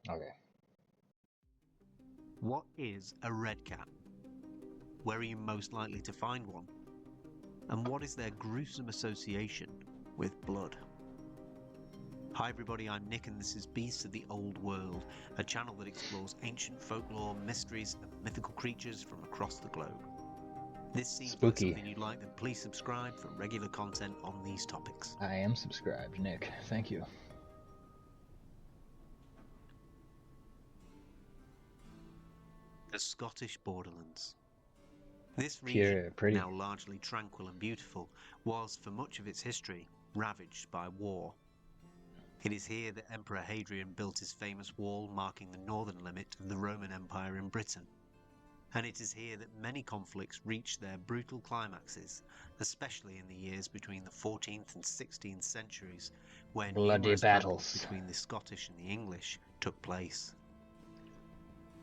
Okay. What is a redcap? Where are you most likely to find one? And what is their gruesome association with blood? Hi everybody, I'm Nick and this is Beasts of the Old World, a channel that explores ancient folklore, mysteries and mythical creatures from across the globe. This seems like Spooky. something you'd like, then please subscribe for regular content on these topics. I am subscribed, Nick. Thank you. The Scottish borderlands. This region, Pretty. now largely tranquil and beautiful, was for much of its history ravaged by war. It is here that Emperor Hadrian built his famous wall marking the northern limit of the Roman Empire in Britain. And it is here that many conflicts reached their brutal climaxes, especially in the years between the 14th and 16th centuries, where Bloody numerous battles battles between the Scottish and the English took place.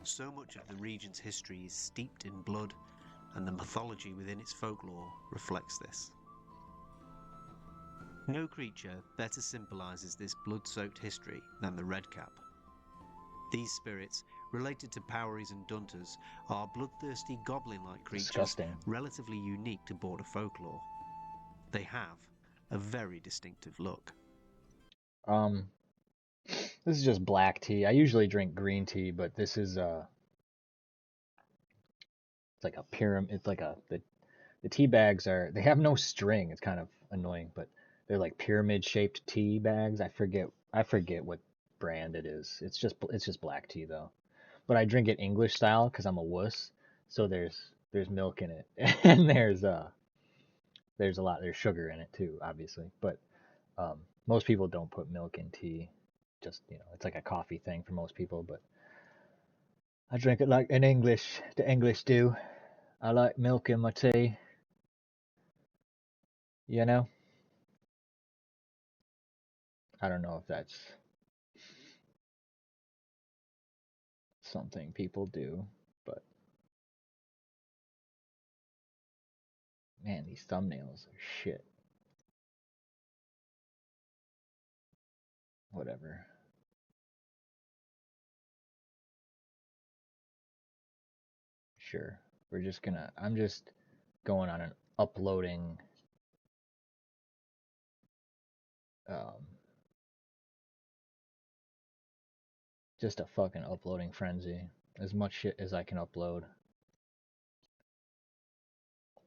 So much of the region's history is steeped in blood, and the mythology within its folklore reflects this. No creature better symbolises this blood-soaked history than the redcap. These spirits, related to Powries and Dunters, are bloodthirsty goblin-like creatures disgusting. relatively unique to border folklore. They have a very distinctive look. This is just black tea. I usually drink green tea, but this is it's like a pyramid. It's like the tea bags they have no string. It's kind of annoying, but they're like pyramid shaped tea bags. I forget what brand it is. It's just black tea though. But I drink it English style because I'm a wuss. So there's milk in it, and there's there's sugar in it too, obviously. But most people don't put milk in tea. Just it's like a coffee thing for most people. But I drink it like the English do. I like milk in my tea. You know. I don't know if that's something people do, but man, these thumbnails are shit. Whatever. Sure. I'm just going on an uploading um just a fucking uploading frenzy. As much shit as I can upload.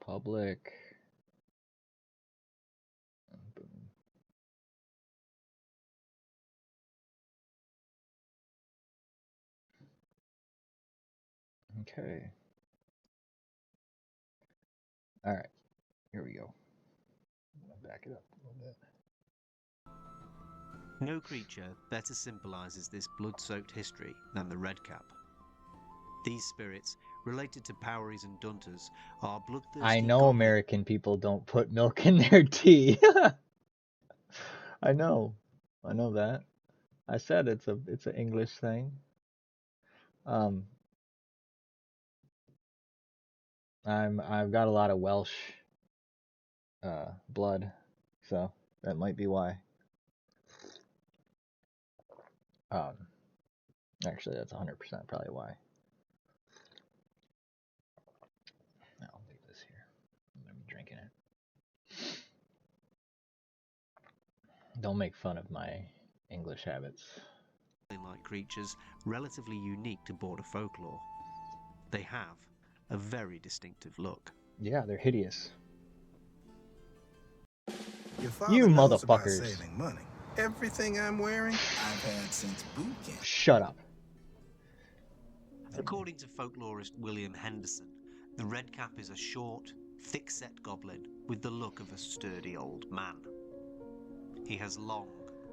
Public. Boom. Okay. All right. Here we go. I'm gonna back it up a little bit. No creature better symbolises this blood-soaked history than the redcap. These spirits, related to Powries and Dunters, are bloodthirsty. I know American people don't put milk in their tea. I know that. I said it's an English thing. I've got a lot of Welsh blood, so that might be why. Actually, that's 100% probably why. I'll leave this here. I'm gonna be drinking it. Don't make fun of my English habits. Like creatures relatively unique to border folklore. They have a very distinctive look. Yeah, they're hideous. Your father You knows about motherfuckers. saving money. Everything I'm wearing, I've had since boot camp. Shut up. According to folklorist William Henderson, the redcap is a short, thick-set goblin with the look of a sturdy old man. He has long,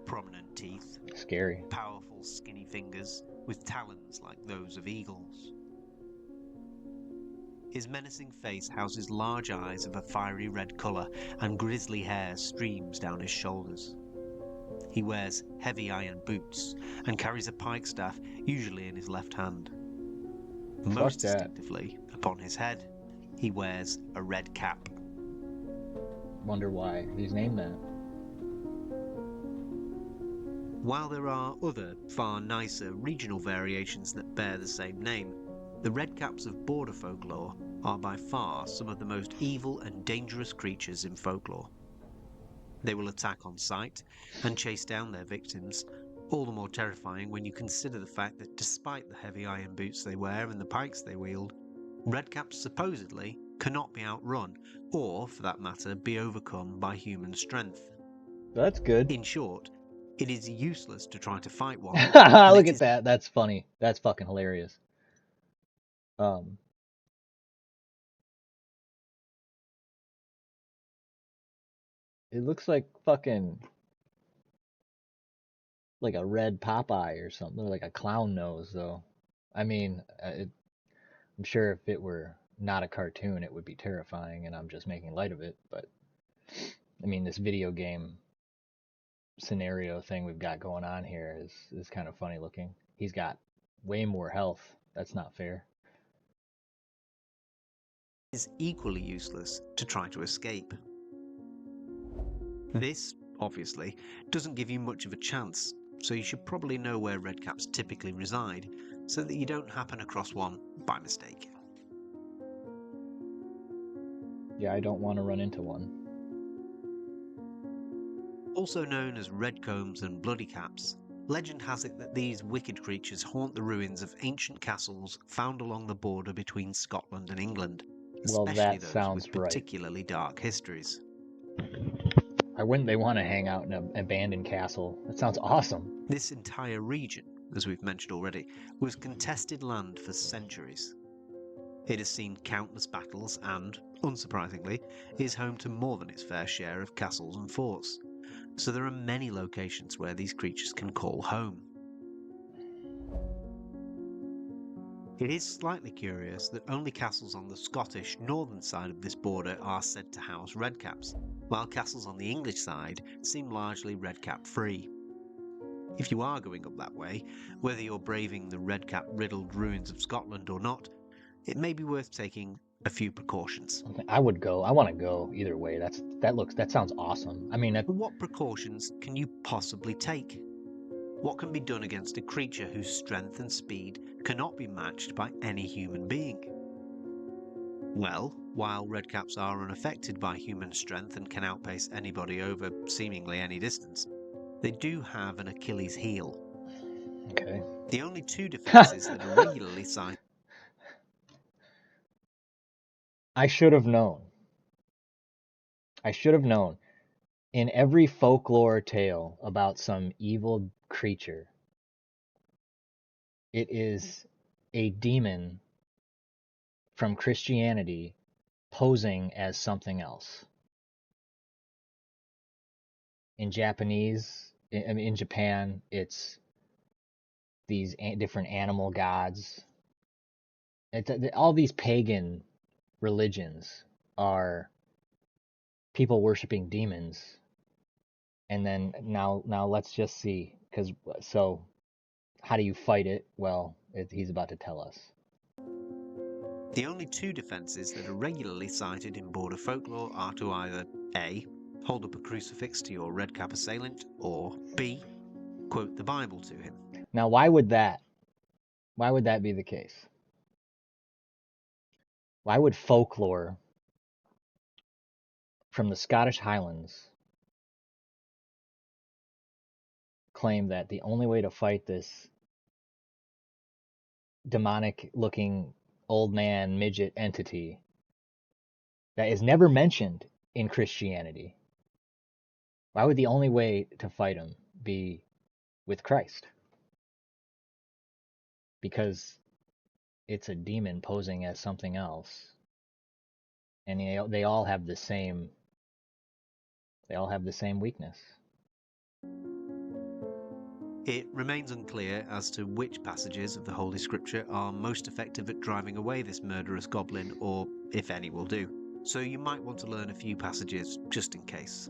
prominent teeth, Scary. powerful, skinny fingers with talons like those of eagles. His menacing face houses large eyes of a fiery red colour, and grisly hair streams down his shoulders. He wears heavy iron boots and carries a pike staff, usually in his left hand. Most distinctively, upon his head, he wears a red cap. Wonder why he's named that. while there are other, far nicer regional variations that bear the same name, the redcaps of border folklore are by far some of the most evil and dangerous creatures in folklore. They will attack on sight and chase down their victims, all the more terrifying when you consider the fact that despite the heavy iron boots they wear and the pikes they wield, redcaps supposedly cannot be outrun, or, for that matter, be overcome by human strength. That's good. In short, it is useless to try to fight one. Look at that. That's funny. That's fucking hilarious. It looks like fucking like a red Popeye or something, like a clown nose, though. I mean, I'm sure if it were not a cartoon, it would be terrifying, and I'm just making light of it. But I mean, this video game scenario thing we've got going on here is kind of funny looking. He's got way more health. That's not fair. It is equally useless to try to escape. This, obviously, doesn't give you much of a chance, so you should probably know where redcaps typically reside, so that you don't happen across one by mistake. Yeah, I don't want to run into one. Also known as redcombs and bloodycaps, legend has it that these wicked creatures haunt the ruins of ancient castles found along the border between Scotland and England, Well, especially that those sounds with right. particularly dark histories. Why wouldn't they want to hang out in an abandoned castle? That sounds awesome. This entire region, as we've mentioned already, was contested land for centuries. It has seen countless battles and, unsurprisingly, is home to more than its fair share of castles and forts. So there are many locations where these creatures can call home. It is slightly curious that only castles on the Scottish northern side of this border are said to house redcaps, while castles on the English side seem largely redcap free. If you are going up that way, whether you're braving the redcap riddled ruins of Scotland or not, it may be worth taking a few precautions. I would go. I want to go either way. That sounds awesome. I mean, But what precautions can you possibly take? What can be done against a creature whose strength and speed cannot be matched by any human being? Well, while redcaps are unaffected by human strength and can outpace anybody over seemingly any distance, they do have an Achilles heel. okay. The only two defenses that are regularly cited. I should have known. I should have known. In every folklore tale about some evil creature, it is a demon from Christianity posing as something else. In Japanese, in Japan, it's these different animal gods. All these pagan religions are people worshiping demons. And then now let's just see, so how do you fight it? Well, he's about to tell us. The only two defenses that are regularly cited in border folklore are to either A. hold up a crucifix to your redcap assailant, or B. quote the Bible to him. Now, why would that be the case? Why would folklore from the Scottish Highlands claim that the only way to fight this demonic looking old man midget entity that is never mentioned in Christianity, why would the only way to fight him be with Christ? Because it's a demon posing as something else, and they all have the same weakness. It remains unclear as to which passages of the Holy Scripture are most effective at driving away this murderous goblin, or if any will do. So you might want to learn a few passages just in case.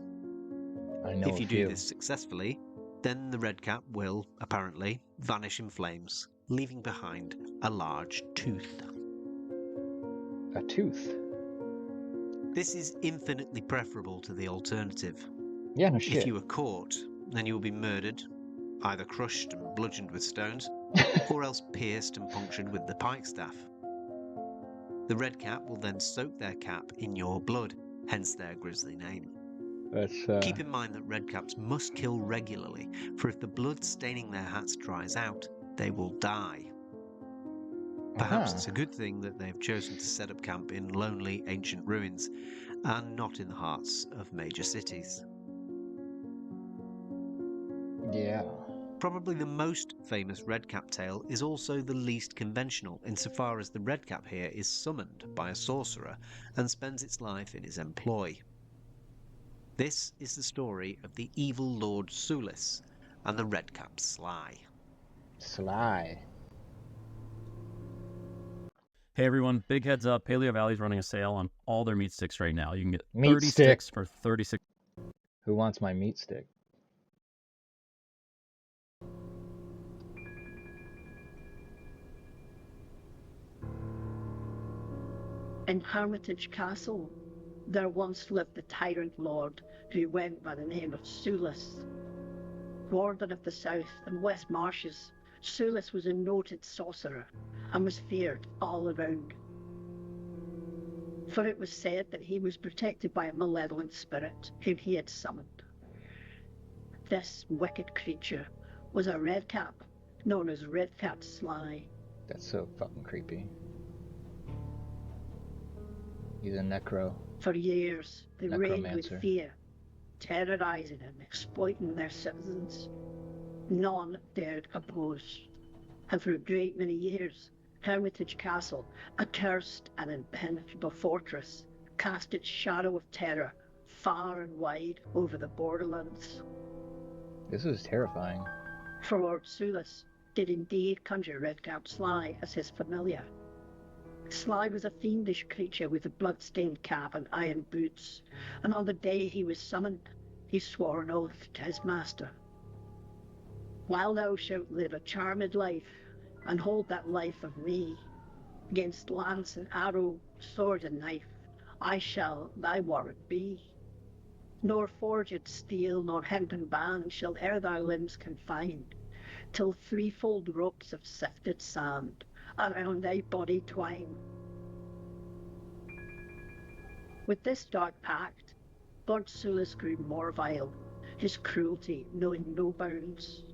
I know if you a few. do this successfully, then the redcap will, apparently, vanish in flames, leaving behind a large tooth. A tooth? This is infinitely preferable to the alternative. Yeah, no shit. If you are caught, then you will be murdered, either crushed and bludgeoned with stones, or else pierced and punctured with the pike staff. The Redcap will then soak their cap in your blood, hence their grisly name. That's Keep in mind that Redcaps must kill regularly, for if the blood staining their hats dries out, they will die. Perhaps it's a good thing that they've chosen to set up camp in lonely ancient ruins, and not in the hearts of major cities. Yeah. Probably the most famous Redcap tale is also the least conventional, insofar as the Redcap here is summoned by a sorcerer and spends its life in his employ. This is the story of the evil Lord Sulis and the Redcap Sly. Sly. Hey everyone, big heads up, Paleo Valley's running a sale on all their meat sticks right now. You can get Meat 30 stick. sticks for 36. Who wants my meat stick? In Hermitage Castle, there once lived the tyrant lord who went by the name of Sulis. Warden of the South and West Marches, Sulis was a noted sorcerer and was feared all around. For it was said that he was protected by a malevolent spirit whom he had summoned. This wicked creature was a redcap, known as Redcap Sly. That's so fucking creepy. He's a necro. For years, they reigned Necromancer. with fear, terrorizing and exploiting their citizens. None dared oppose. And for a great many years, Hermitage Castle, a cursed and impenetrable fortress, cast its shadow of terror far and wide over the borderlands. This is terrifying. For Lord Sulis did indeed conjure Redcap Sly as his familiar. Sly was a fiendish creature with a blood-stained cap and iron boots, and on the day he was summoned, he swore an oath to his master. While thou shalt live a charmed life, and hold that life of me, against lance and arrow, sword and knife, I shall thy warrant be. Nor forged steel nor hempen band shall e'er thy limbs confine, till threefold ropes of sifted sand around thy body twine. With this dark pact, Lord Sulis grew more vile, his cruelty knowing no bounds.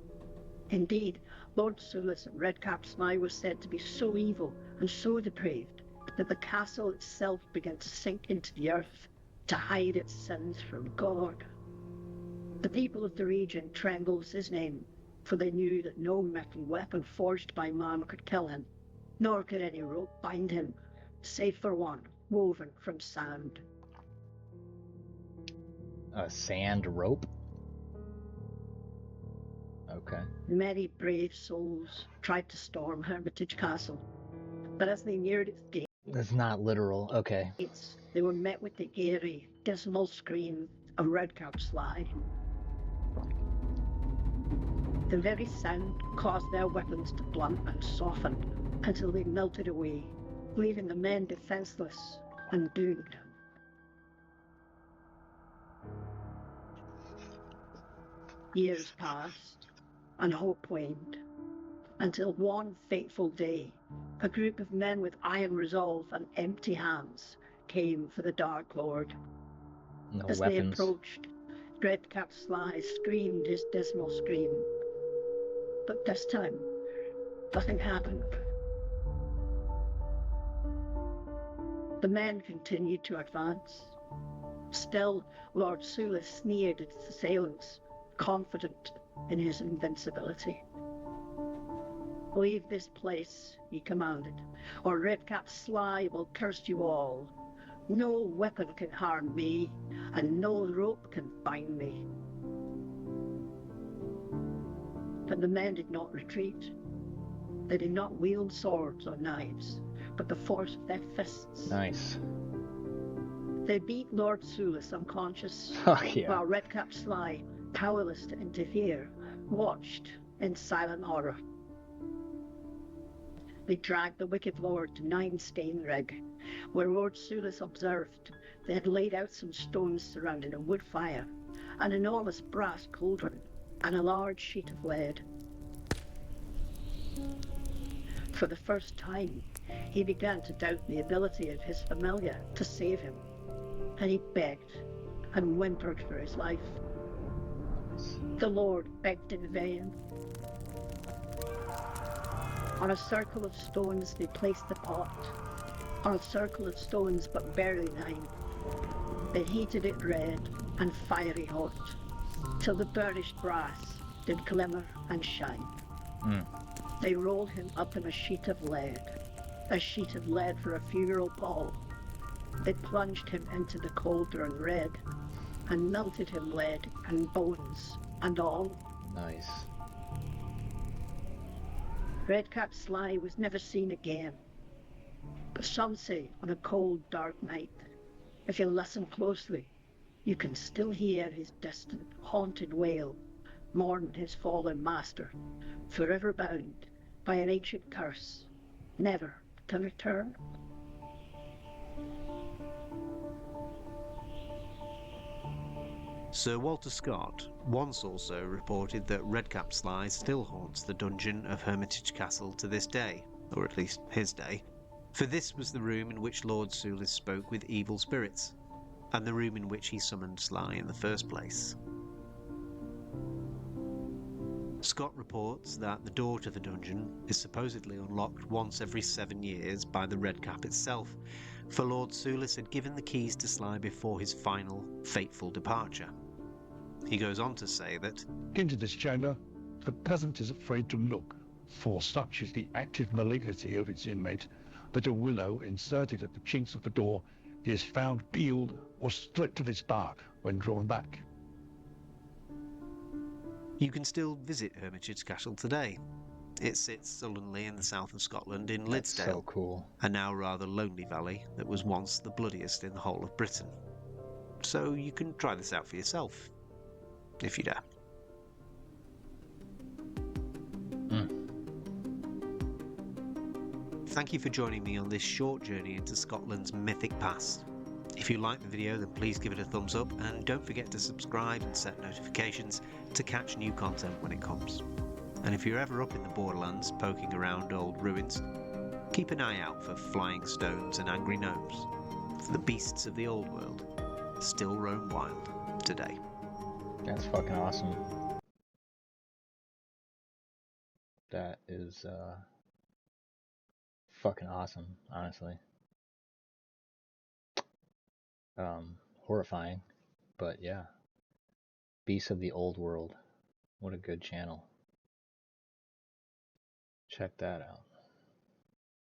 Indeed, Lord Sulis and Redcap Sly was said to be so evil and so depraved that the castle itself began to sink into the earth to hide its sins from God. The people of the region trembled at his name, for they knew that no metal weapon forged by man could kill him, nor could any rope bind him, save for one woven from sand. A sand rope? Okay. Many brave souls tried to storm Hermitage Castle, but as they neared its That's not literal. Okay. gates, they were met with the eerie, dismal scream of Redcap Sly. The very sound caused their weapons to blunt and soften until they melted away, leaving the men defenseless and doomed. Years passed, and hope waned, until one fateful day, a group of men with iron resolve and empty hands came for the Dark Lord. No As weapons. they approached, Redcap Sly screamed his dismal scream. But this time, nothing happened. The men continued to advance. Still, Lord Sulis sneered at his assailants, confident in his invincibility. Leave this place, he commanded, or Redcap Sly will curse you all. No weapon can harm me, and no rope can bind me. But the men did not retreat. They did not wield swords or knives, but the force of their fists. Nice. They beat Lord Sulis unconscious, Oh, yeah. while Redcap Sly, powerless to interfere, watched in silent horror. They dragged the wicked lord to Nine-Stane Rig, where Lord Sulis observed they had laid out some stones surrounding a wood fire, an enormous brass cauldron, and a large sheet of lead. For the first time, he began to doubt the ability of his familiar to save him, and he begged and whimpered for his life. The Lord begged in vain. On a circle of stones they placed the pot, on a circle of stones but barely 9. They heated it red and fiery hot, till the burnished brass did glimmer and shine. They rolled him up in a sheet of lead for a funeral pall. They plunged him into the cauldron red, and melted him lead and bones and all. Nice. Redcap Sly was never seen again. But some say on a cold, dark night, if you listen closely, you can still hear his distant, haunted wail, mourn his fallen master, forever bound by an ancient curse, never to return. Sir Walter Scott once also reported that Redcap Sly still haunts the dungeon of Hermitage Castle to this day, or at least his day, for this was the room in which Lord Soulis spoke with evil spirits, and the room in which he summoned Sly in the first place. Scott reports that the door to the dungeon is supposedly unlocked once every 7 years by the Redcap itself, for Lord Soulis had given the keys to Sly before his final, fateful departure. He goes on to say that into this chamber, the peasant is afraid to look, for such is the active malignity of its inmate, that a willow inserted at the chinks of the door is found peeled or split to its bark when drawn back. you can still visit Hermitage Castle today. It sits sullenly in the south of Scotland in That's Liddesdale, so cool. a now rather lonely valley that was once the bloodiest in the whole of Britain. So you can try this out for yourself, if you dare. Thank you for joining me on this short journey into Scotland's mythic past. If you liked the video, then please give it a thumbs up, and don't forget to subscribe and set notifications to catch new content when it comes. And if you're ever up in the Borderlands poking around old ruins, keep an eye out for flying stones and angry gnomes, for the beasts of the old world still roam wild today. That's fucking awesome. That is fucking awesome, honestly. Horrifying, but yeah. Beasts of the Old World. What a good channel. Check that out.